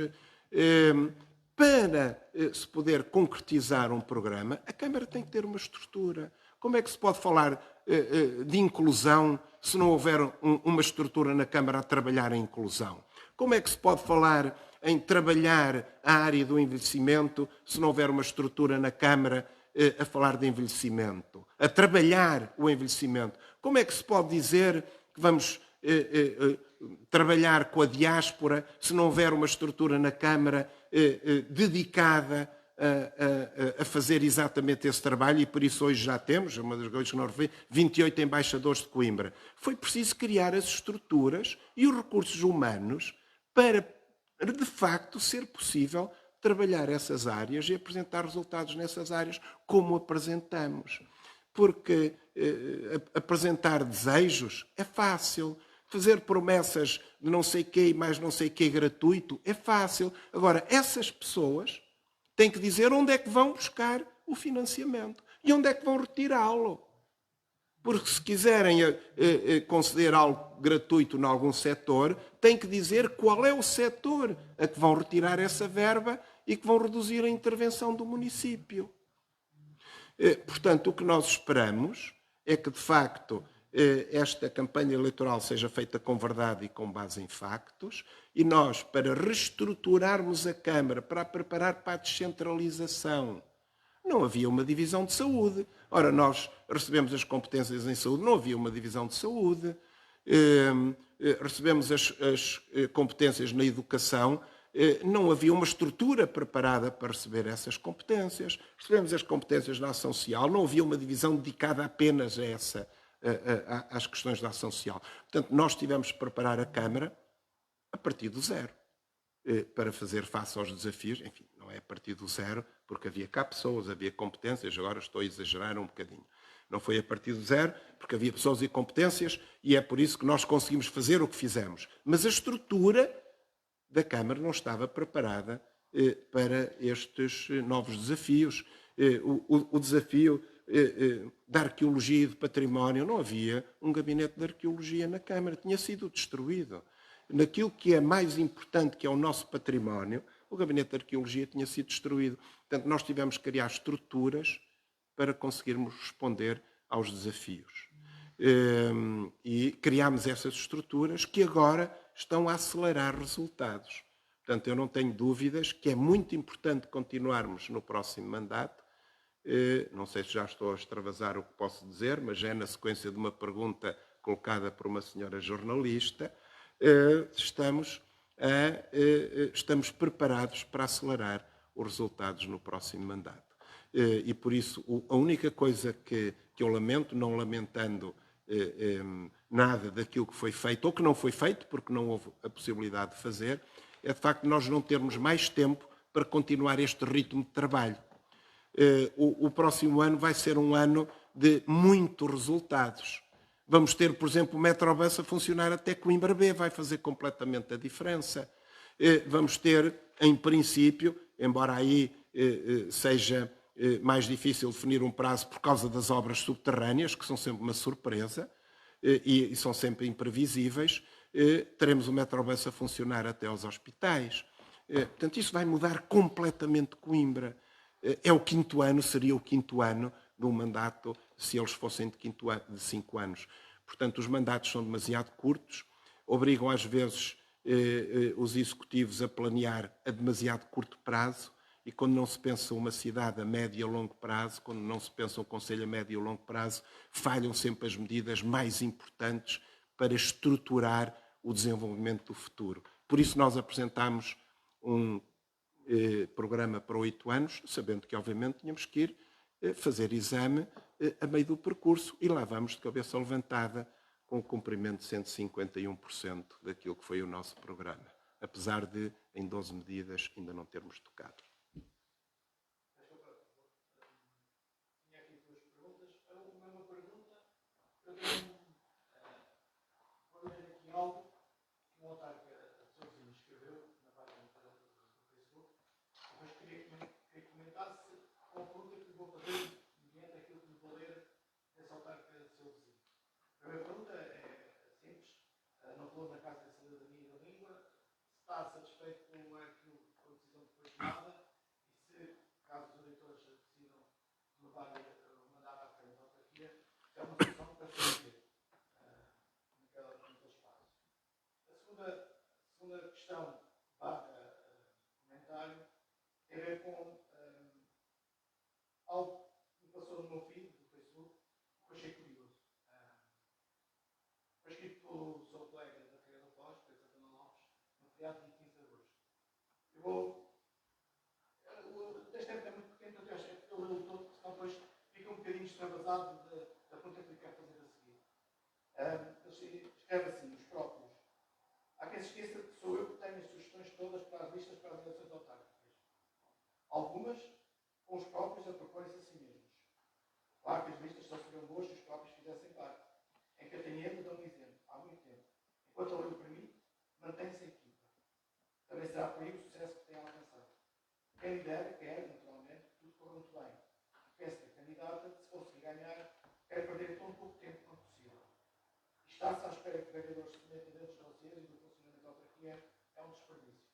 Para se poder concretizar um programa, a Câmara tem que ter uma estrutura. Como é que se pode falar de inclusão se não houver uma estrutura na Câmara a trabalhar a inclusão? Como é que se pode falar em trabalhar a área do envelhecimento se não houver uma estrutura na Câmara a falar de envelhecimento, a trabalhar o envelhecimento? Como é que se pode dizer que vamos trabalhar com a diáspora se não houver uma estrutura na Câmara dedicada a fazer exatamente esse trabalho? E por isso hoje já temos, uma das coisas que não referi, 28 embaixadores de Coimbra. Foi preciso criar as estruturas e os recursos humanos para, de facto, ser possível trabalhar essas áreas e apresentar resultados nessas áreas como apresentamos. Porque apresentar desejos é fácil. Fazer promessas de não sei quê e mais não sei quê gratuito é fácil. Agora, essas pessoas têm que dizer onde é que vão buscar o financiamento e onde é que vão retirá-lo. Porque se quiserem conceder algo gratuito em algum setor, têm que dizer qual é o setor a que vão retirar essa verba e que vão reduzir a intervenção do município. Portanto, o que nós esperamos é que, de facto, esta campanha eleitoral seja feita com verdade e com base em factos, e nós, para reestruturarmos a Câmara, para a preparar para a descentralização, não havia uma divisão de saúde. Ora, nós recebemos as competências em saúde, não havia uma divisão de saúde. Recebemos as competências na educação, não havia uma estrutura preparada para receber essas competências. Recebemos as competências na ação social, não havia uma divisão dedicada apenas a às questões da ação social. Portanto, nós tivemos que preparar a Câmara a partir do zero, para fazer face aos desafios. Enfim, não é a partir do zero, porque havia cá pessoas, havia competências, agora estou a exagerar um bocadinho. Não foi a partir do zero, porque havia pessoas e competências, e é por isso que nós conseguimos fazer o que fizemos. Mas a estrutura da Câmara não estava preparada para estes novos desafios. O desafio da arqueologia e do património, não havia um gabinete de arqueologia na Câmara, tinha sido destruído. Naquilo que é mais importante, que é o nosso património, o gabinete de arqueologia tinha sido destruído. Portanto, nós tivemos que criar estruturas para conseguirmos responder aos desafios. E criámos essas estruturas que agora estão a acelerar resultados. Portanto, eu não tenho dúvidas que é muito importante continuarmos no próximo mandato. Não sei se já estou a extravasar o que posso dizer, mas é na sequência de uma pergunta colocada por uma senhora jornalista. Estamos preparados para acelerar os resultados no próximo mandato. E por isso, a única coisa que eu lamento, não lamentando nada daquilo que foi feito, ou que não foi feito, porque não houve a possibilidade de fazer, é de facto nós não termos mais tempo para continuar este ritmo de trabalho. O próximo ano vai ser um ano de muitos resultados. Vamos ter, por exemplo, o Metrobus a funcionar até Coimbra B, vai fazer completamente a diferença. Vamos ter, em princípio, embora aí seja mais difícil definir um prazo por causa das obras subterrâneas, que são sempre uma surpresa e são sempre imprevisíveis, teremos o Metrobus a funcionar até aos hospitais. Portanto, isso vai mudar completamente Coimbra. É o quinto ano, seria o quinto ano de um mandato, se eles fossem de 5 anos. Portanto, os mandatos são demasiado curtos, obrigam às vezes os executivos a planear a demasiado curto prazo, e quando não se pensa uma cidade a médio e a longo prazo, quando não se pensa um conselho a médio e a longo prazo, falham sempre as medidas mais importantes para estruturar o desenvolvimento do futuro. Por isso nós apresentamos um programa para 8 anos, sabendo que, obviamente, tínhamos que ir fazer exame a meio do percurso, e lá vamos de cabeça levantada com o cumprimento de 151% daquilo que foi o nosso programa, apesar de, em 12 medidas, ainda não termos tocado. Tinha aqui duas perguntas. Uma pergunta, eu tenho segunda questão, comentário, tem a ver com algo que me passou no meu feed do Facebook, que eu achei curioso. Foi escrito pelo seu colega da Feira da Foz, Pedro Santana Lopes, no feriado de 15 de agosto. Eu vou. O texto é muito pequeno, eu acho que eu leio todo, porque senão depois fica um bocadinho extravasado da pergunta que eu quero fazer a seguir. Ele escreve assim, os próprios. Há quem se esqueça que sou eu que tenho as sugestões todas para as listas para as eleições autárquicas. Algumas, com os próprios, a propõem-se a si mesmos. Claro que as listas só seriam boas se os próprios fizessem parte. Em Catanheiro dão um exemplo, há muito tempo. Enquanto a lei o permite, mantém-se a equipa. Também será por aí o sucesso que tem alcançado. Quem lidera quer, naturalmente, que tudo corra muito bem. Peço que a candidata, se conseguir ganhar, quer perder tão pouco tempo quanto possível. E estar-se à espera que vereadores se metam dentro dos dossiês e do funcionamento da autarquia é um desperdício.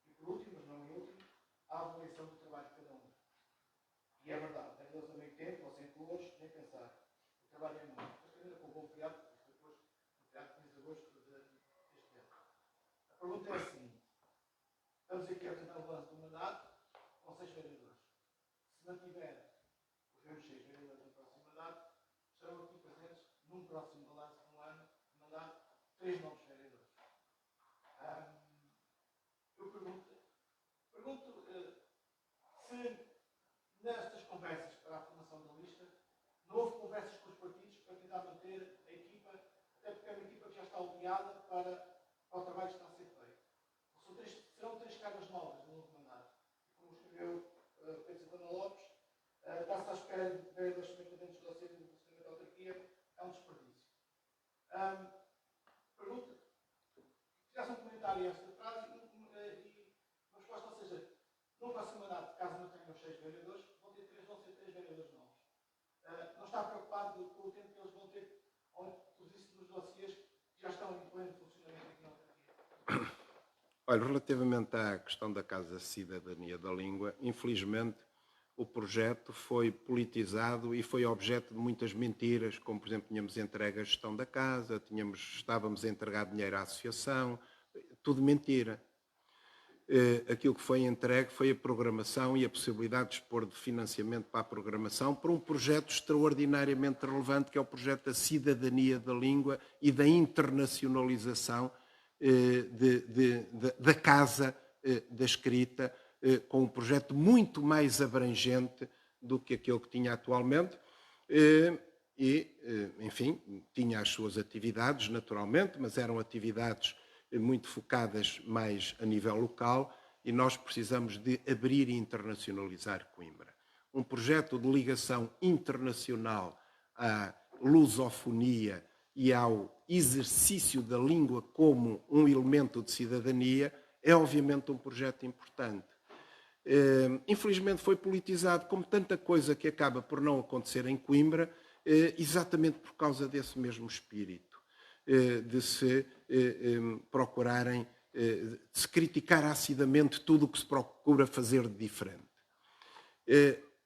E por último, mas não em último, há a avaliação do trabalho de cada um. E é verdade, tem eles a meio tempo, ou sem cores, nem pensar. O trabalho é muito. Mas termina com o bom feriado, porque depois, no feriado de 15 de agosto deste ano. A pergunta é a seguinte. Estamos aqui a apresentar o balanço do mandato com 6 vereadores. Se mantiver os mesmos 6 vereadores no próximo mandato, estarão aqui presentes num próximo balanço de um ano de mandato 3 novos vereadores. Eu pergunto se nestas conversas para a formação da lista não houve conversas com os partidos para tentar manter a equipa, até porque é uma equipa que já está oleada para o trabalho que está a ser feito. Serão 3 caras novas no novo mandato. Como escreveu Pedro Santana Lopes, está-se à espera de vereadores dentro dos dossiês e do funcionamento da autarquia, é um desperdício. Pergunta, fizesse um comentário a esta frase e uma resposta, ou seja, no próximo mandato, caso não tenham 6 vereadores, vão ser 3 vereadores novos. Não está preocupado com o tempo que eles vão ter ao introduzir-se nos dossiês que já estão em pleno funcionamento aqui na autarquia? Olha, relativamente à questão da Casa Cidadania da Língua, infelizmente o projeto foi politizado e foi objeto de muitas mentiras, como por exemplo tínhamos entregue a gestão da casa, estávamos a entregar dinheiro à associação, tudo mentira. Aquilo que foi entregue foi a programação e a possibilidade de dispor de financiamento para a programação para um projeto extraordinariamente relevante, que é o projeto da cidadania da língua e da internacionalização da casa da escrita, com um projeto muito mais abrangente do que aquele que tinha atualmente. Enfim, tinha as suas atividades, naturalmente, mas eram atividades muito focadas mais a nível local, e nós precisamos de abrir e internacionalizar Coimbra. Um projeto de ligação internacional à lusofonia e ao exercício da língua como um elemento de cidadania é obviamente um projeto importante. Infelizmente foi politizado, como tanta coisa que acaba por não acontecer em Coimbra, exatamente por causa desse mesmo espírito, de se procurarem, de se criticar acidamente tudo o que se procura fazer de diferente.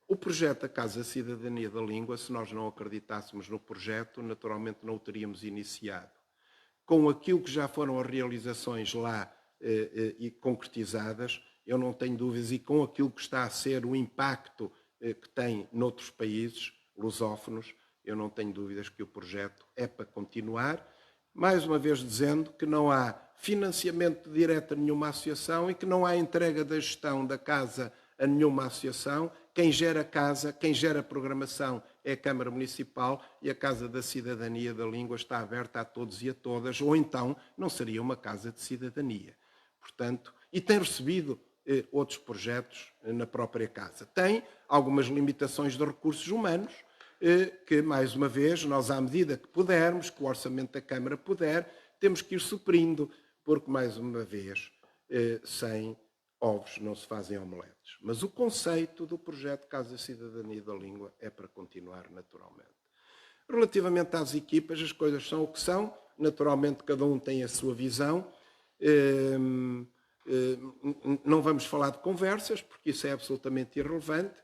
O projeto da Casa Cidadania da Língua, se nós não acreditássemos no projeto, naturalmente não o teríamos iniciado. Com aquilo que já foram as realizações lá e concretizadas, eu não tenho dúvidas, e com aquilo que está a ser o impacto que tem noutros países lusófonos, eu não tenho dúvidas que o projeto é para continuar, mais uma vez dizendo que não há financiamento direto a nenhuma associação e que não há entrega da gestão da casa a nenhuma associação. Quem gera casa, quem gera programação é a Câmara Municipal, e a Casa da Cidadania da Língua está aberta a todos e a todas, ou então não seria uma casa de cidadania. Portanto, e tem recebido outros projetos na própria casa. Tem algumas limitações de recursos humanos, que, mais uma vez, nós, à medida que pudermos, que o orçamento da Câmara puder, temos que ir suprindo, porque, mais uma vez, sem ovos não se fazem omeletes. Mas o conceito do projeto Casa Cidadania da Língua é para continuar naturalmente. Relativamente às equipas, as coisas são o que são. Naturalmente, cada um tem a sua visão. Não vamos falar de conversas, porque isso é absolutamente irrelevante.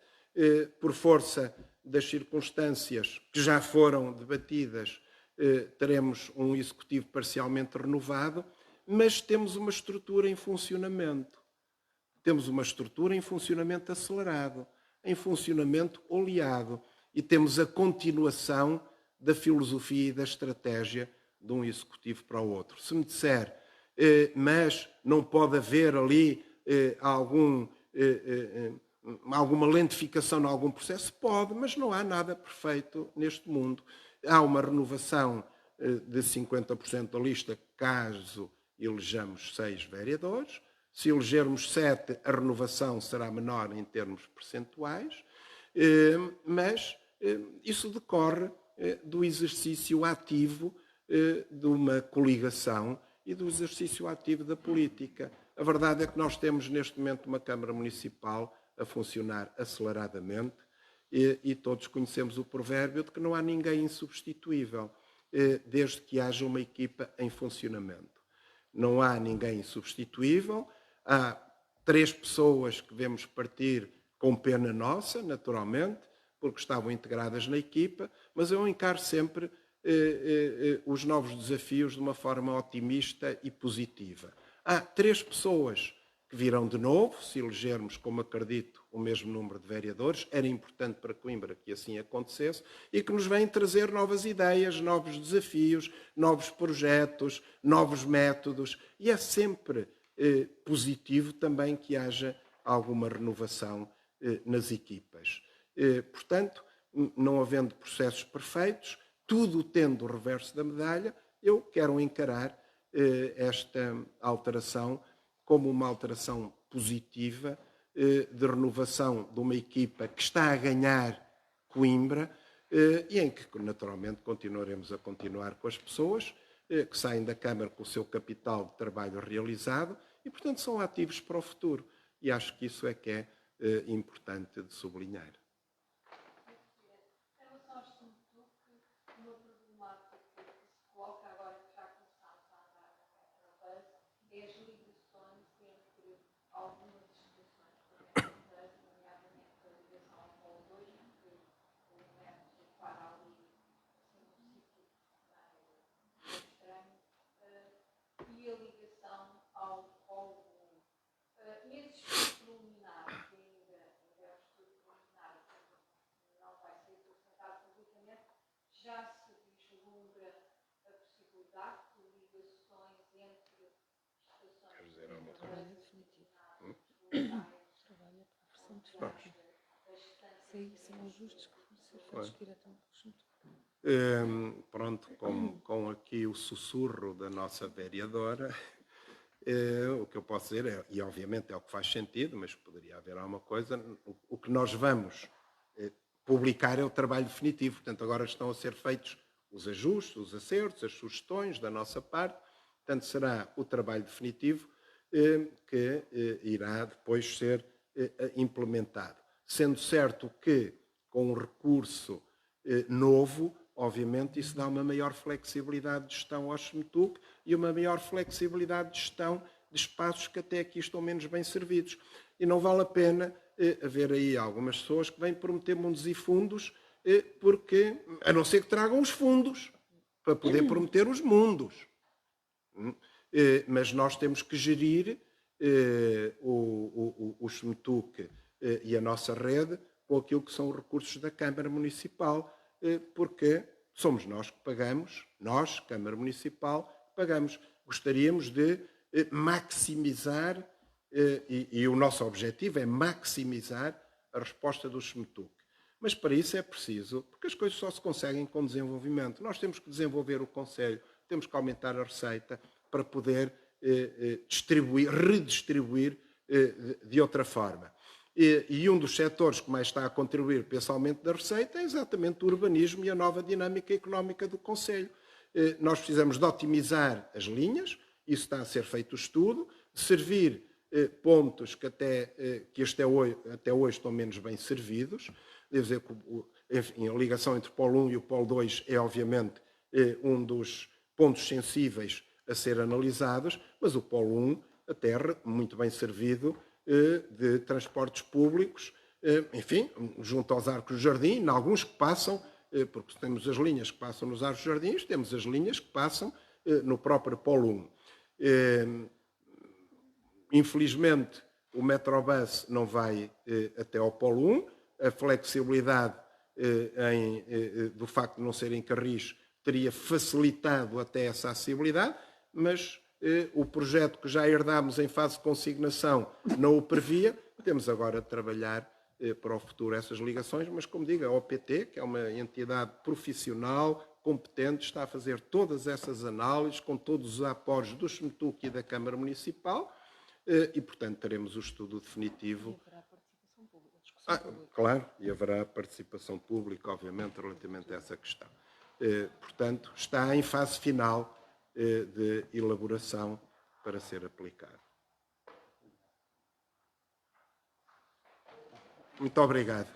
Por força das circunstâncias que já foram debatidas, teremos um executivo parcialmente renovado, mas temos uma estrutura em funcionamento. Temos uma estrutura em funcionamento acelerado, em funcionamento oleado, e temos a continuação da filosofia e da estratégia de um executivo para o outro. Se me disser, mas não pode haver ali alguma lentificação em algum processo? Pode, mas não há nada perfeito neste mundo. Há uma renovação de 50% da lista, caso elejamos 6 vereadores. Se elegermos 7, a renovação será menor em termos percentuais, mas isso decorre do exercício ativo de uma coligação e do exercício ativo da política. A verdade é que nós temos neste momento uma Câmara Municipal a funcionar aceleradamente e todos conhecemos o provérbio de que não há ninguém insubstituível, desde que haja uma equipa em funcionamento. Não há ninguém insubstituível, há 3 pessoas que vemos partir com pena nossa, naturalmente, porque estavam integradas na equipa, mas eu encaro sempre os novos desafios de uma forma otimista e positiva. Há 3 pessoas que virão de novo, se elegermos, como acredito, o mesmo número de vereadores. Era importante para Coimbra que assim acontecesse e que nos vêm trazer novas ideias, novos desafios, novos projetos, novos métodos. E é sempre positivo também que haja alguma renovação nas equipas. Portanto, não havendo processos perfeitos, tudo tendo o reverso da medalha, eu quero encarar esta alteração como uma alteração positiva de renovação de uma equipa que está a ganhar Coimbra e em que, naturalmente, continuaremos a continuar com as pessoas que saem da Câmara com o seu capital de trabalho realizado e, portanto, são ativos para o futuro. E acho que isso é que é importante de sublinhar. Já se vislumbra a possibilidade de ligações entre estações de Trabalho definitivo. São ajustes que vão ser feitos diretamente pelo junto. Pronto, com aqui o sussurro da nossa vereadora, o que eu posso dizer é, e obviamente é o que faz sentido, mas poderia haver alguma coisa, o que nós vamos publicar é o trabalho definitivo. Portanto, agora estão a ser feitos os ajustes, os acertos, as sugestões da nossa parte. Portanto, será o trabalho definitivo que irá depois ser implementado. Sendo certo que, com um recurso novo, obviamente, isso dá uma maior flexibilidade de gestão ao SMTUC e uma maior flexibilidade de gestão de espaços que até aqui estão menos bem servidos. E não vale a pena haver aí algumas pessoas que vêm prometer mundos e fundos, porque, a não ser que tragam os fundos para poder prometer os mundos. Mas nós temos que gerir o SMTUC e a nossa rede com aquilo que são os recursos da Câmara Municipal, porque somos nós que pagamos, nós, Câmara Municipal, pagamos. Gostaríamos de maximizar, e o nosso objetivo é maximizar a resposta do SMTUC. Mas para isso é preciso, porque as coisas só se conseguem com desenvolvimento. Nós temos que desenvolver o Conselho, temos que aumentar a receita para poder redistribuir de outra forma. E um dos setores que mais está a contribuir para esse aumento da receita é exatamente o urbanismo e a nova dinâmica económica do Conselho. Nós precisamos de otimizar as linhas, isso está a ser feito o estudo, de servir pontos que até hoje estão menos bem servidos. Devo dizer que enfim, a ligação entre o Polo 1 e o Polo 2 é, obviamente, um dos pontos sensíveis a ser analisados, mas o Polo 1, a terra, muito bem servido de transportes públicos, enfim, junto aos Arcos do Jardim, em alguns que passam, porque temos as linhas que passam nos Arcos dos Jardins, temos as linhas que passam no próprio Polo 1. Infelizmente, o Metrobus não vai até ao Polo 1. A flexibilidade do facto de não serem carris teria facilitado até essa acessibilidade, mas o projeto que já herdámos em fase de consignação não o previa. Temos agora de trabalhar para o futuro essas ligações, mas, como digo, a OPT, que é uma entidade profissional, competente, está a fazer todas essas análises com todos os apoios do SMTUC e da Câmara Municipal e, portanto, teremos o estudo definitivo. E haverá participação pública, discussão pública. Claro, e haverá participação pública, obviamente, relativamente a essa questão. Portanto, está em fase final de elaboração para ser aplicado. Muito obrigado.